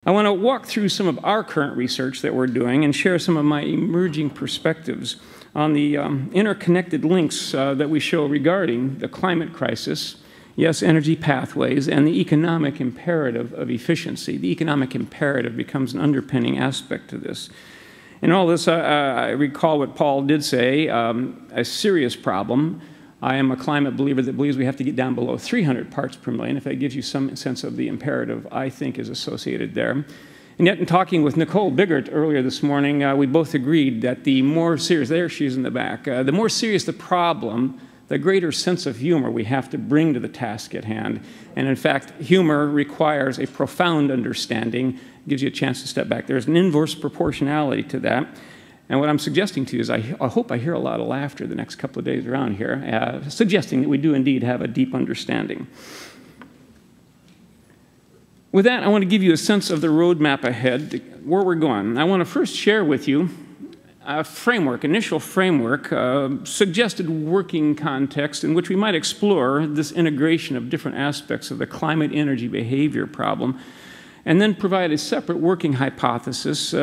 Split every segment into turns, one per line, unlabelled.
I want to walk through some of our current research that we're doing and share some of my emerging perspectives on the interconnected links that we show regarding the climate crisis, yes, energy pathways, and the economic imperative of efficiency. The economic imperative becomes an underpinning aspect to this. In all this, I recall what Paul did say, a serious problem. I am a climate believer that believes we have to get down below 300 parts per million, if that gives you some sense of the imperative I think is associated there. And yet, in talking with Nicole Biggert earlier this morning, we both agreed that the more serious, there she is in the back, the more serious the problem, the greater sense of humor we have to bring to the task at hand. And in fact, humor requires a profound understanding, gives you a chance to step back. There's an inverse proportionality to that. And what I'm suggesting to you is I hope I hear a lot of laughter the next couple of days around here, suggesting that we do indeed have a deep understanding. With that, I want to give you a sense of the roadmap ahead, where we're going. I want to first share with you a framework, initial framework, suggested working context in which we might explore this integration of different aspects of the climate energy behavior problem, and then provide a separate working hypothesis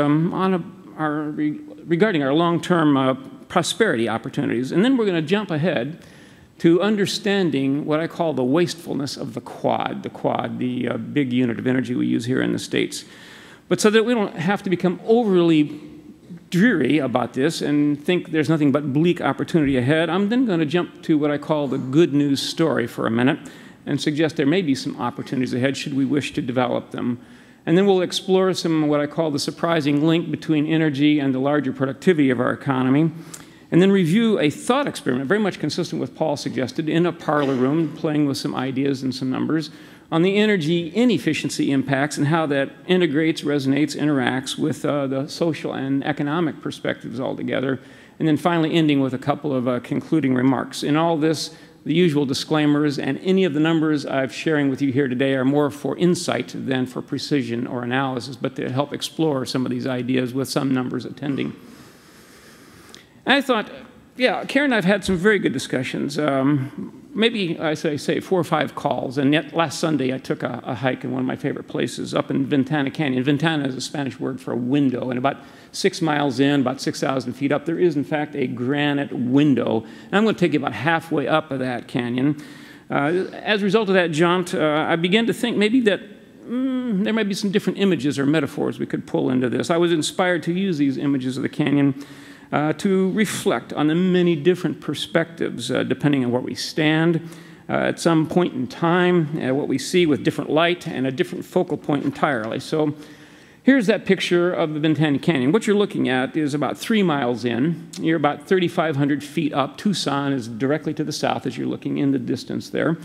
regarding our long-term prosperity opportunities. And then we're going to jump ahead to understanding what I call the wastefulness of the quad, the big unit of energy we use here in the States. But so that we don't have to become overly dreary about this and think there's nothing but bleak opportunity ahead, I'm then going to jump to what I call the good news story for a minute and suggest there may be some opportunities ahead should we wish to develop them. And then we'll explore some of what I call the surprising link between energy and the larger productivity of our economy. And then review a thought experiment, very much consistent with Paul suggested, in a parlor room, playing with some ideas and some numbers, on the energy inefficiency impacts and how that integrates, resonates, interacts with the social and economic perspectives altogether. And then finally ending with a couple of concluding remarks. In all this, the usual disclaimers, and any of the numbers I'm sharing with you here today are more for insight than for precision or analysis, but to help explore some of these ideas with some numbers attending. And I thought, yeah, Karen and I have had some very good discussions. Maybe, I say 4 or 5 calls, and yet last Sunday I took a hike in one of my favorite places up in Ventana Canyon. Ventana is a Spanish word for a window, and about 6 miles in, about 6,000 feet up, there is in fact a granite window. And I'm going to take you about halfway up of that canyon. As a result of that jaunt, I began to think maybe that there might be some different images or metaphors we could pull into this. I was inspired to use these images of the canyon to reflect on the many different perspectives, depending on where we stand, at some point in time, what we see with different light and a different focal point entirely. So here's that picture of the Ventana Canyon. What you're looking at is about 3 miles in. You're about 3,500 feet up. Tucson is directly to the south as you're looking in the distance there.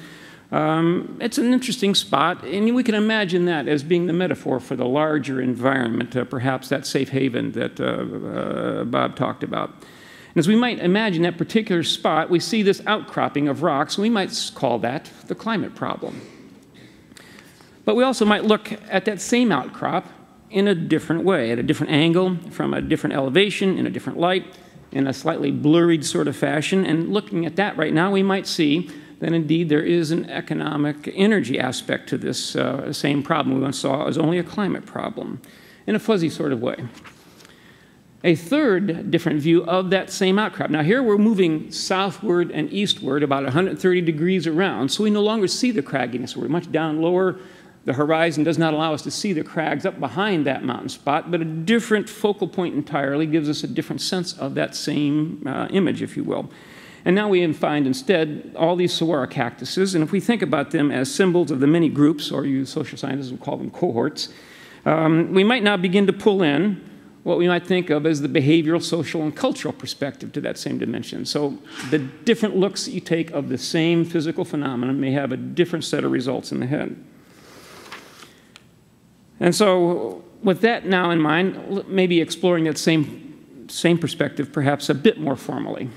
It's an interesting spot, and we can imagine that as being the metaphor for the larger environment, perhaps that safe haven that Bob talked about. And as we might imagine that particular spot, we see this outcropping of rocks. We might call that the climate problem. But we also might look at that same outcrop in a different way, at a different angle, from a different elevation, in a different light, in a slightly blurred sort of fashion. And looking at that right now, we might see that indeed there is an economic energy aspect to this same problem we once saw as only a climate problem, in a fuzzy sort of way. A third different view of that same outcrop. Now here we're moving southward and eastward about 130 degrees around, so we no longer see the cragginess. We're much down lower. The horizon does not allow us to see the crags up behind that mountain spot, but a different focal point entirely gives us a different sense of that same image, if you will. And now we find instead all these saguaro cactuses, and if we think about them as symbols of the many groups, or you social scientists will call them cohorts, we might now begin to pull in what we might think of as the behavioral, social, and cultural perspective to that same dimension. So the different looks you take of the same physical phenomenon may have a different set of results in the head. And so with that now in mind, maybe exploring that same perspective perhaps a bit more formally.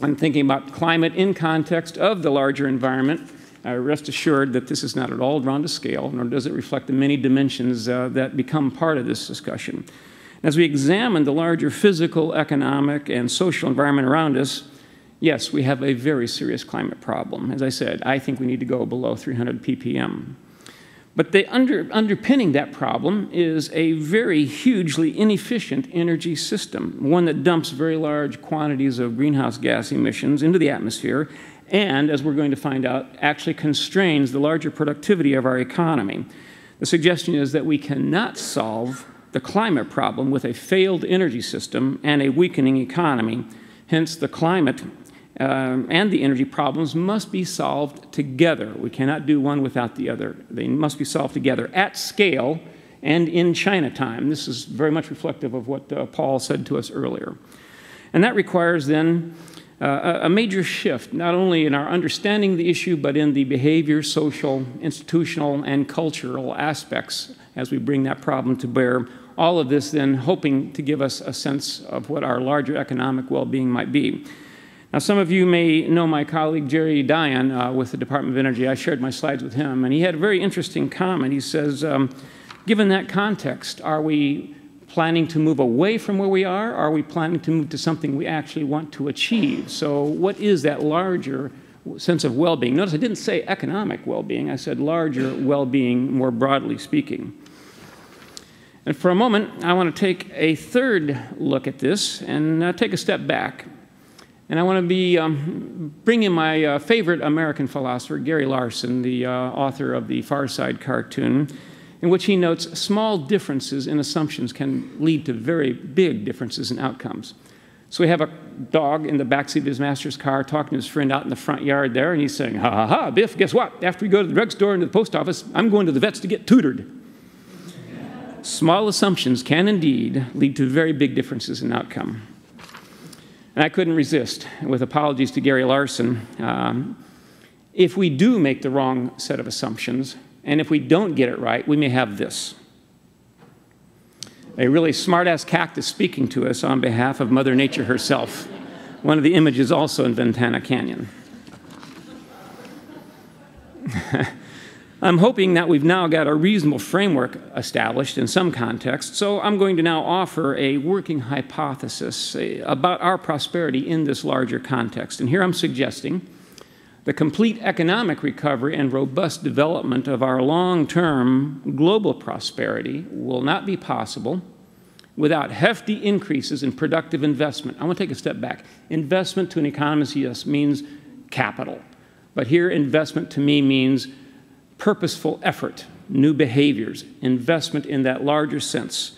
I'm thinking about climate in context of the larger environment. Rest assured that this is not at all drawn to scale, nor does it reflect the many dimensions that become part of this discussion. As we examine the larger physical, economic, and social environment around us, yes, we have a very serious climate problem. As I said, I think we need to go below 300 ppm. But underpinning that problem is a very hugely inefficient energy system, one that dumps very large quantities of greenhouse gas emissions into the atmosphere and, as we're going to find out, actually constrains the larger productivity of our economy. The suggestion is that we cannot solve the climate problem with a failed energy system and a weakening economy. Hence, the climate and the energy problems must be solved together. We cannot do one without the other. They must be solved together at scale and in Chinatime. This is very much reflective of what Paul said to us earlier. And that requires then a major shift, not only in our understanding of the issue, but in the behavior, social, institutional, and cultural aspects as we bring that problem to bear. All of this then hoping to give us a sense of what our larger economic well-being might be. Now, some of you may know my colleague Jerry Dion with the Department of Energy. I shared my slides with him, and he had a very interesting comment. He says, given that context, are we planning to move away from where we are? Or are we planning to move to something we actually want to achieve? So what is that larger sense of well-being? Notice I didn't say economic well-being. I said larger well-being, more broadly speaking. And for a moment, I want to take a third look at this and take a step back. And I want to be bringing my favorite American philosopher, Gary Larson, the author of the Far Side cartoon, in which he notes small differences in assumptions can lead to very big differences in outcomes. So we have a dog in the backseat of his master's car talking to his friend out in the front yard there, and he's saying, ha, ha, ha, Biff, guess what? After we go to the drugstore and to the post office, I'm going to the vet's to get tutored. Small assumptions can indeed lead to very big differences in outcome. And I couldn't resist, with apologies to Gary Larson, if we do make the wrong set of assumptions, and if we don't get it right, we may have this. A really smart-ass cactus speaking to us on behalf of Mother Nature herself. One of the images also in Ventana Canyon. I'm hoping that we've now got a reasonable framework established in some context, so I'm going to now offer a working hypothesis about our prosperity in this larger context. And here I'm suggesting the complete economic recovery and robust development of our long-term global prosperity will not be possible without hefty increases in productive investment. I want to take a step back. Investment to an economist, yes, means capital. But here, investment to me means purposeful effort, new behaviors, investment in that larger sense.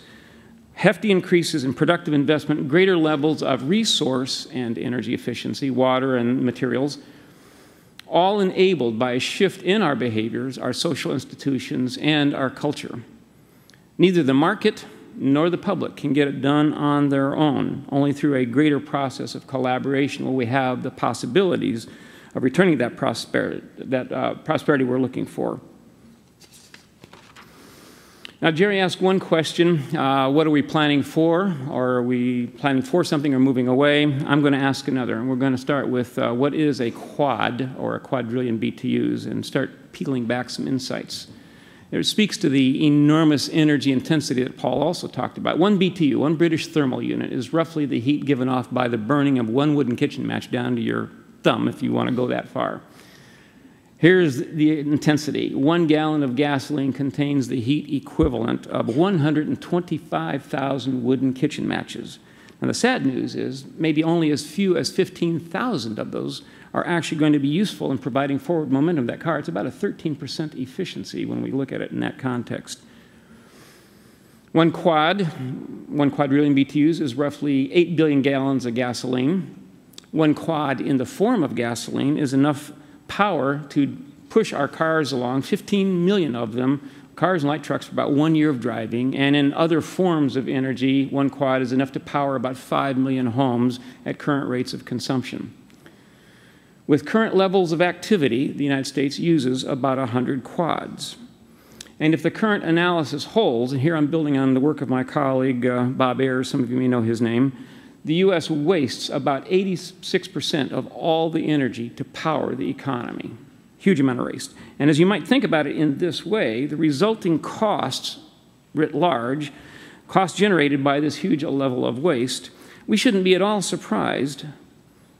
Hefty increases in productive investment, greater levels of resource and energy efficiency, water and materials, all enabled by a shift in our behaviors, our social institutions, and our culture. Neither the market nor the public can get it done on their own. Only through a greater process of collaboration will we have the possibilities of returning that prosperity we're looking for. Now, Jerry asked one question, what are we planning for? Or are we planning for something or moving away? I'm going to ask another, and we're going to start with what is a quad or a quadrillion BTUs and start peeling back some insights. It speaks to the enormous energy intensity that Paul also talked about. 1 BTU, 1 British thermal unit, is roughly the heat given off by the burning of 1 wooden kitchen match down to your thumb, if you want to go that far. Here's the intensity. 1 gallon of gasoline contains the heat equivalent of 125,000 wooden kitchen matches. Now, the sad news is maybe only as few as 15,000 of those are actually going to be useful in providing forward momentum of that car. It's about a 13% efficiency when we look at it in that context. One quadrillion BTUs is roughly 8 billion gallons of gasoline. 1 quad in the form of gasoline is enough power to push our cars along, 15 million of them, cars and light trucks for about 1 year of driving, and in other forms of energy, 1 quad is enough to power about 5 million homes at current rates of consumption. With current levels of activity, the United States uses about 100 quads. And if the current analysis holds, and here I'm building on the work of my colleague Bob Ayers, some of you may know his name, the U.S. wastes about 86% of all the energy to power the economy. Huge amount of waste. And as you might think about it in this way, the resulting costs writ large, costs generated by this huge level of waste, we shouldn't be at all surprised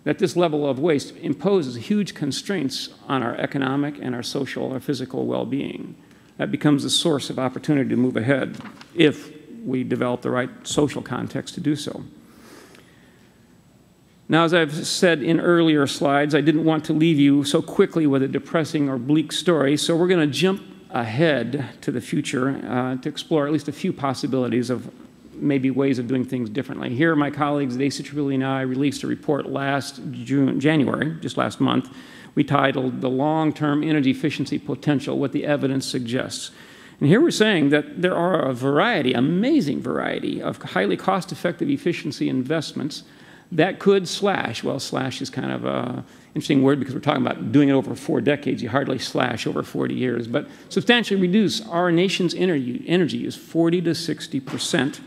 that this level of waste imposes huge constraints on our economic and our social or physical well-being. that becomes a source of opportunity to move ahead if we develop the right social context to do so. Now, as I've said in earlier slides, I didn't want to leave you so quickly with a depressing or bleak story, so we're going to jump ahead to the future to explore at least a few possibilities of maybe ways of doing things differently. Here, my colleagues at Quadrillion and I released a report last January, just last month. We titled "The Long-Term Energy Efficiency Potential, What the Evidence Suggests." And here we're saying that there are a variety, amazing variety, of highly cost-effective efficiency investments that could slash, well, slash is kind of an interesting word because we're talking about doing it over 4 decades. You hardly slash over 40 years, but substantially reduce our nation's energy use 40 to 60%,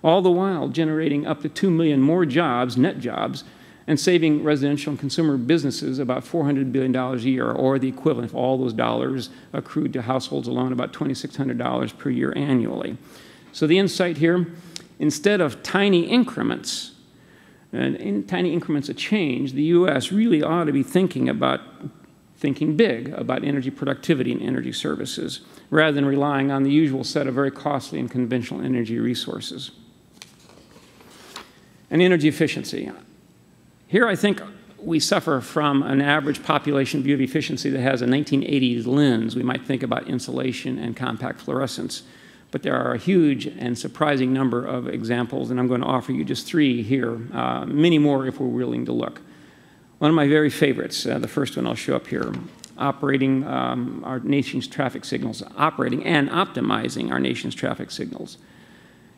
all the while generating up to 2 million more jobs, net jobs, and saving residential and consumer businesses about $400 billion a year, or the equivalent of all those dollars accrued to households alone, about $2,600 per year annually. So the insight here, instead of tiny increments, and in tiny increments of change, the U.S. really ought to be thinking big about energy productivity and energy services, rather than relying on the usual set of very costly and conventional energy resources. And energy efficiency. Here, I think we suffer from an average population view of efficiency that has a 1980s lens. We might think about insulation and compact fluorescence. But there are a huge and surprising number of examples, and I'm going to offer you just 3 here, many more if we're willing to look. One of my very favorites, the first one I'll show up here, operating our nation's traffic signals, operating and optimizing our nation's traffic signals.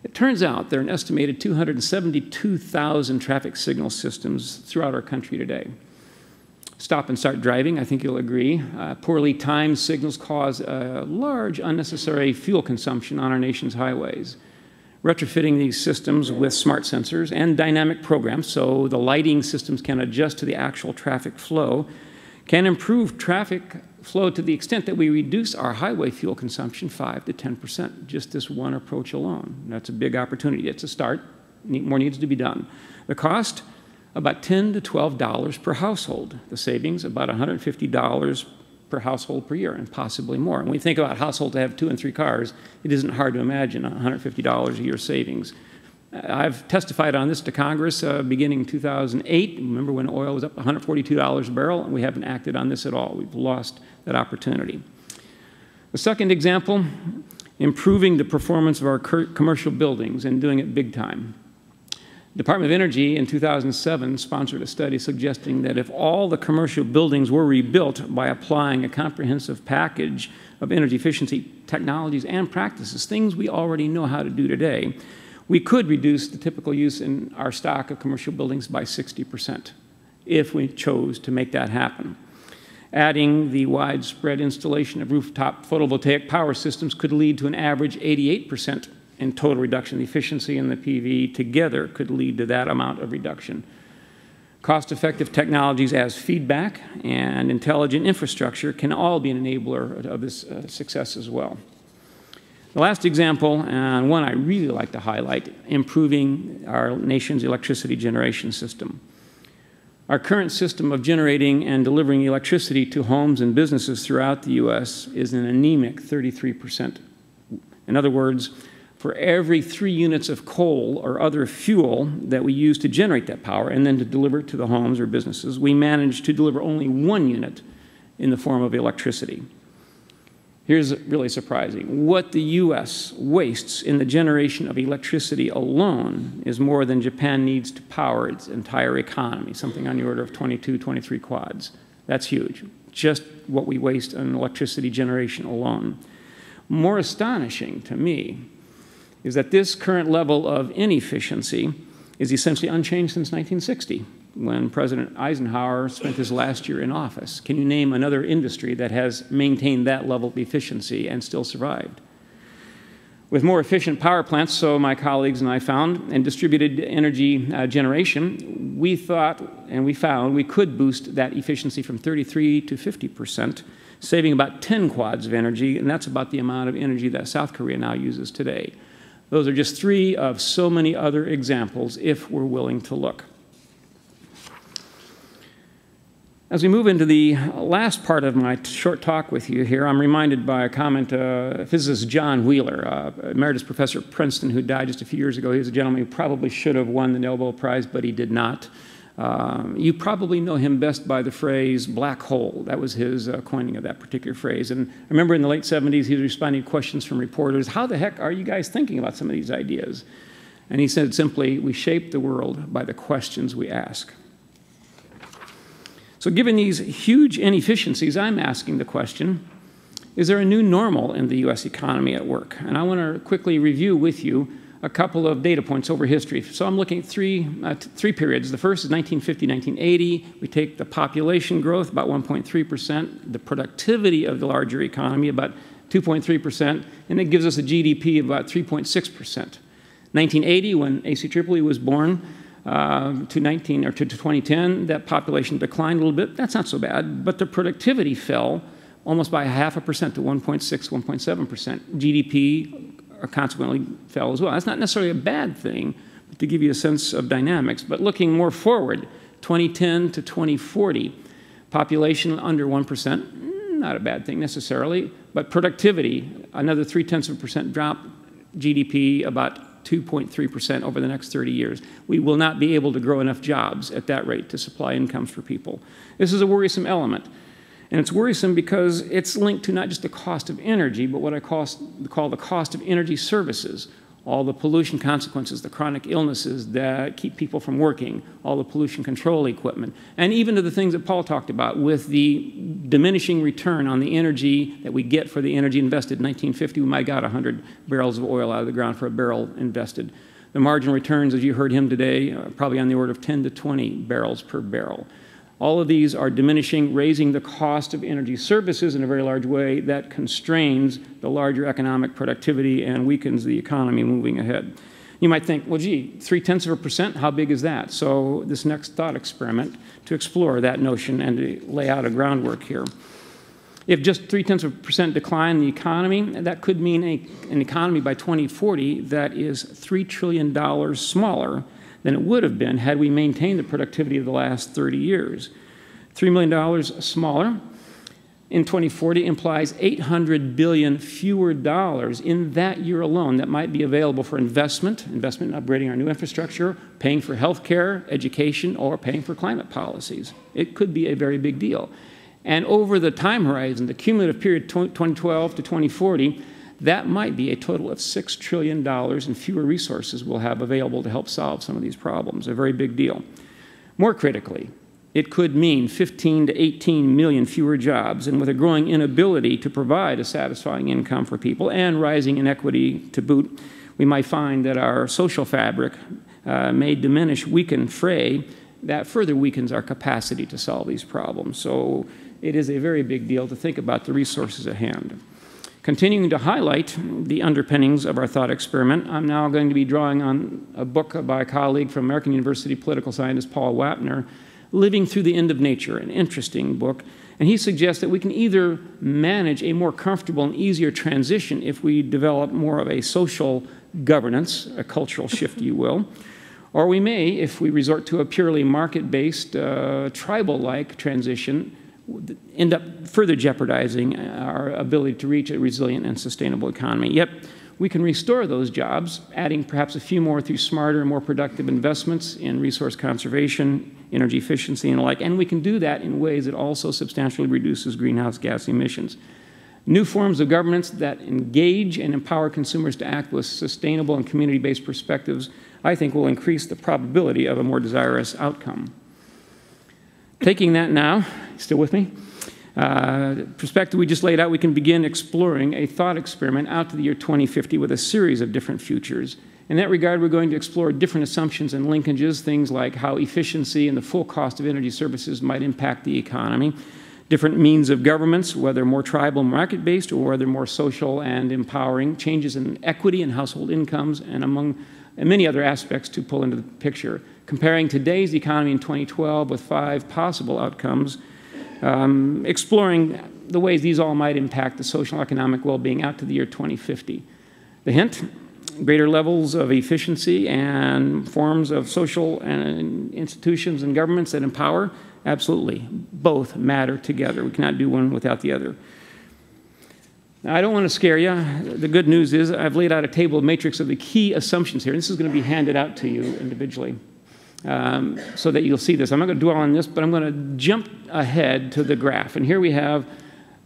It turns out there are an estimated 272,000 traffic signal systems throughout our country today. Stop and start driving, I think you'll agree. Poorly timed signals cause large unnecessary fuel consumption on our nation's highways. Retrofitting these systems with smart sensors and dynamic programs, so the lighting systems can adjust to the actual traffic flow, can improve traffic flow to the extent that we reduce our highway fuel consumption 5 to 10%, just this one approach alone. That's a big opportunity. It's a start. More needs to be done. The cost? About $10 to $12 per household. The savings, about $150 per household per year, and possibly more. And when we think about households that have 2 and 3 cars, it isn't hard to imagine $150 a year savings. I've testified on this to Congress beginning in 2008. Remember when oil was up $142 a barrel, and we haven't acted on this at all. We've lost that opportunity. The second example, improving the performance of our commercial buildings and doing it big time. The Department of Energy in 2007 sponsored a study suggesting that if all the commercial buildings were rebuilt by applying a comprehensive package of energy efficiency technologies and practices, things we already know how to do today, we could reduce the typical use in our stock of commercial buildings by 60% if we chose to make that happen. Adding the widespread installation of rooftop photovoltaic power systems could lead to an average 88% in total reduction. The efficiency and the PV together could lead to that amount of reduction. Cost-effective technologies as feedback and intelligent infrastructure can all be an enabler of this success as well. The last example, and one I really like to highlight, improving our nation's electricity generation system. Our current system of generating and delivering electricity to homes and businesses throughout the U.S. is an anemic 33%. In other words, for every 3 units of coal or other fuel that we use to generate that power and then to deliver it to the homes or businesses, we manage to deliver only 1 unit in the form of electricity. Here's really surprising. What the U.S. wastes in the generation of electricity alone is more than Japan needs to power its entire economy, something on the order of 22, 23 quads. That's huge. Just what we waste on electricity generation alone. More astonishing to me is that this current level of inefficiency is essentially unchanged since 1960, when President Eisenhower spent his last year in office. Can you name another industry that has maintained that level of efficiency and still survived? With more efficient power plants, so my colleagues and I found, and distributed energy generation, we thought and we found we could boost that efficiency from 33 to 50%, saving about 10 quads of energy, and that's about the amount of energy that South Korea now uses today. Those are just 3 of so many other examples if we're willing to look. As we move into the last part of my short talk with you here, I'm reminded by a comment, physicist John Wheeler, emeritus professor at Princeton, who died just a few years ago. He was a gentleman who probably should have won the Nobel Prize, but he did not. You probably know him best by the phrase black hole. That was his coining of that particular phrase. And I remember in the late 70s, he was responding to questions from reporters, how the heck are you guys thinking about some of these ideas? And he said simply, we shape the world by the questions we ask. So given these huge inefficiencies, I'm asking the question, is there a new normal in the U.S. economy at work? And I want to quickly review with you a couple of data points over history. So I'm looking at three periods. The first is 1950, 1980. We take the population growth, about 1.3%, the productivity of the larger economy, about 2.3%, and it gives us a GDP of about 3.6%. 1980, when ACCCC was born, to 2010, that population declined a little bit. That's not so bad, but the productivity fell almost by 0.5% to 1.6, 1.7%. GDP consequently fell as well. That's not necessarily a bad thing, but to give you a sense of dynamics. But looking more forward, 2010 to 2040, population under 1%, not a bad thing necessarily, but productivity, another 0.3% drop, GDP about 2.3% over the next 30 years. We will not be able to grow enough jobs at that rate to supply incomes for people. This is a worrisome element. And it's worrisome because it's linked to not just the cost of energy, but what I call the cost of energy services. All the pollution consequences, the chronic illnesses that keep people from working, all the pollution control equipment, and even to the things that Paul talked about with the diminishing return on the energy that we get for the energy invested. In 1950, we might have got 100 barrels of oil out of the ground for a barrel invested. The marginal returns, as you heard him today, are probably on the order of 10 to 20 barrels per barrel. All of these are diminishing, raising the cost of energy services in a very large way that constrains the larger economic productivity and weakens the economy moving ahead. You might think, well, gee, 0.3%, how big is that? So this next thought experiment to explore that notion and to lay out a groundwork here. If just 0.3% decline in the economy, that could mean an economy by 2040 that is $3 trillion smaller than it would have been had we maintained the productivity of the last 30 years. $3 million smaller in 2040 implies $800 billion fewer dollars in that year alone that might be available for investment in upgrading our new infrastructure, paying for health care, education, or paying for climate policies. It could be a very big deal. And over the time horizon, the cumulative period 2012 to 2040, that might be a total of $6 trillion in fewer resources we'll have available to help solve some of these problems, a very big deal. More critically, it could mean 15 to 18 million fewer jobs, and with a growing inability to provide a satisfying income for people and rising inequity to boot, we might find that our social fabric may diminish, weaken, fray. That further weakens our capacity to solve these problems. So it is a very big deal to think about the resources at hand. Continuing to highlight the underpinnings of our thought experiment, I'm now going to be drawing on a book by a colleague from American University political scientist Paul Laitner, Living Through the End of Nature, an interesting book. And he suggests that we can either manage a more comfortable and easier transition if we develop more of a social governance, a cultural shift, you will, or we may, if we resort to a purely market-based, tribal-like transition, end up further jeopardizing our ability to reach a resilient and sustainable economy. Yet, we can restore those jobs, adding perhaps a few more through smarter and more productive investments in resource conservation, energy efficiency, and the like, and we can do that in ways that also substantially reduces greenhouse gas emissions. New forms of governance that engage and empower consumers to act with sustainable and community-based perspectives, I think, will increase the probability of a more desirous outcome. Taking that now, still with me? Perspective we just laid out, we can begin exploring a thought experiment out to the year 2050 with a series of different futures. In that regard, we're going to explore different assumptions and linkages, things like how efficiency and the full cost of energy services might impact the economy, different means of governments, whether more tribal, market-based, or whether more social and empowering, changes in equity and household incomes, and among many other aspects to pull into the picture. Comparing today's economy in 2012 with 5 possible outcomes, exploring the ways these all might impact the social and economic well-being out to the year 2050. The hint, greater levels of efficiency and forms of social and institutions and governments that empower Absolutely. Both matter together. We cannot do one without the other. Now, I don't want to scare you. The good news is I've laid out a table of matrix of the key assumptions here. This is going to be handed out to you individually so that you'll see this. I'm not going to dwell on this, but I'm going to jump ahead to the graph. And here we have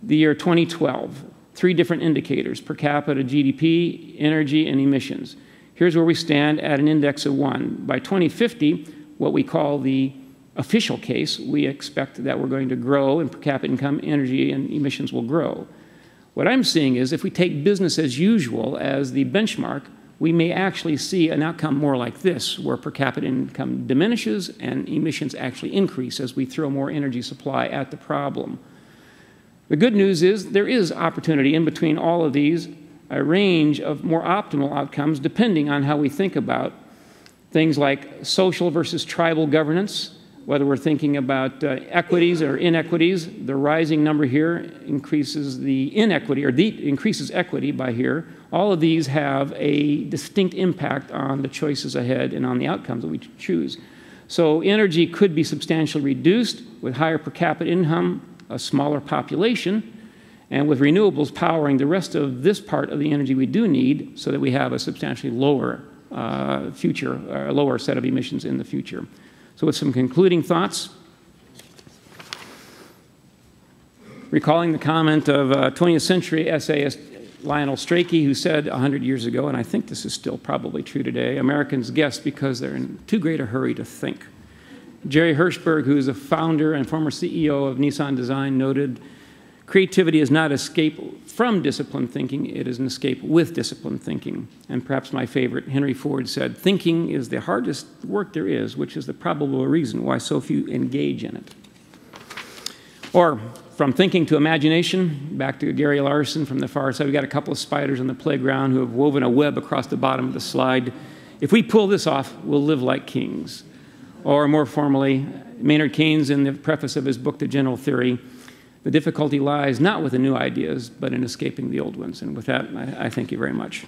the year 2012, 3 different indicators: per capita, GDP, energy, and emissions. Here's where we stand at an index of 1. By 2050, what we call the official case, we expect that we're going to grow in per capita income, energy, and emissions will grow. What I'm seeing is if we take business as usual as the benchmark, we may actually see an outcome more like this, where per capita income diminishes and emissions actually increase as we throw more energy supply at the problem. The good news is there is opportunity in between all of these, a range of more optimal outcomes depending on how we think about things like social versus tribal governance, whether we're thinking about equities or inequities. The rising number here increases the inequity, or increases equity by here. All of these have a distinct impact on the choices ahead and on the outcomes that we choose. So energy could be substantially reduced with higher per capita income, a smaller population, and with renewables powering the rest of this part of the energy we do need so that we have a substantially lower lower set of emissions in the future. So with some concluding thoughts, recalling the comment of 20th century essayist Lionel Strachey, who said 100 years ago, and I think this is still probably true today, Americans guess because they're in too great a hurry to think. Jerry Hirschberg, who is a founder and former CEO of Nissan Design, noted, creativity is not escape from disciplined thinking, it is an escape with disciplined thinking. And perhaps my favorite, Henry Ford, said, thinking is the hardest work there is, which is the probable reason why so few engage in it. Or from thinking to imagination, back to Gary Larson from the far side, we've got a couple of spiders on the playground who have woven a web across the bottom of the slide. If we pull this off, we'll live like kings. Or more formally, Maynard Keynes, in the preface of his book, The General Theory, the difficulty lies not with the new ideas, but in escaping the old ones. And with that, I thank you very much.